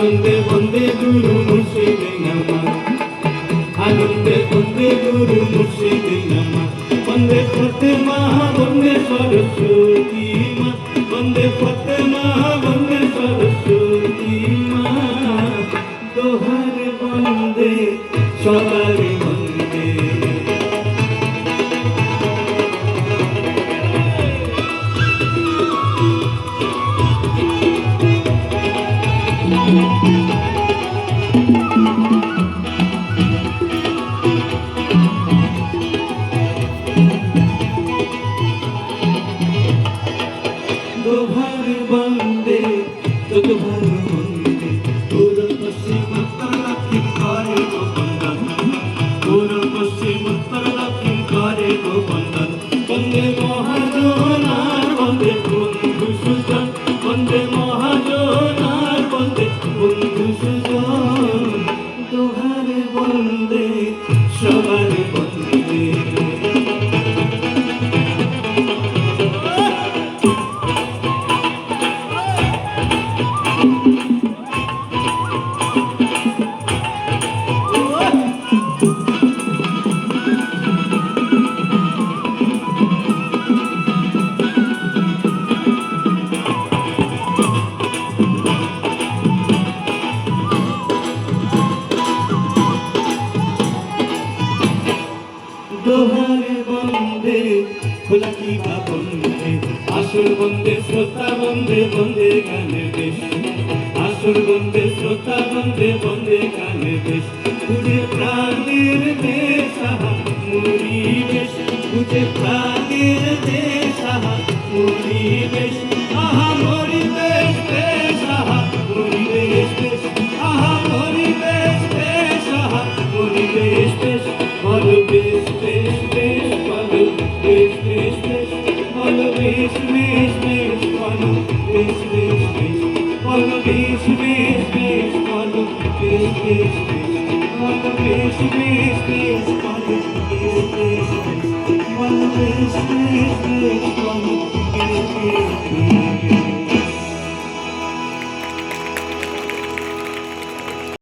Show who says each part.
Speaker 1: আনন্দে বন্দে গুরু মুর্শিদে নামাজ আনন্দে বন্দে গুরু মুর্শিদে নামাজ বন্দে ফাতেমা বন্দে সরস্বতী মা বন্দে ফাতেমা বন্দে সরস্বতী মা দোহার বন্দে সবার বন্দে দোহার বন্দে দোহার বন্দে তোর পশ্চিম উত্তর দক্ষিণ করে গো বন্দন তোর পশ্চিম উত্তর দক্ষিণ করে গো বন্দন বন্দে মহাজনার বন্দে বন্ধু সুজন বন্দে মহাজনার বন্দে বন্ধু সুজন দোহার বন্দে সবার বন্দে দোহারে বন্দে খোলা কি বা বন্দে আসল বন্দে শ্রোতা বন্দে বন্দে গানের দেশ আসল বন্দে শ্রোতা বন্দে বন্দে গানের দেশ বুঝে প্রাণের দেশ আহা পরিবেশ বুঝে প্রাণের দেশ আহা পরিবেশ আহা পরিবেশ দেশ আহা পরিবেশ দেশ আহা পরিবেশ দেশ আহা পরিবেশ দেশ বলো বেশ বেশ বেশ বলো বেশ বেশ বেশ বলো বেশ বেশ বেশ বলো বেশ বেশ বেশ বলো বেশ বেশ বেশ বলো বেশ বেশ বেশ বলো বেশ বেশ বেশ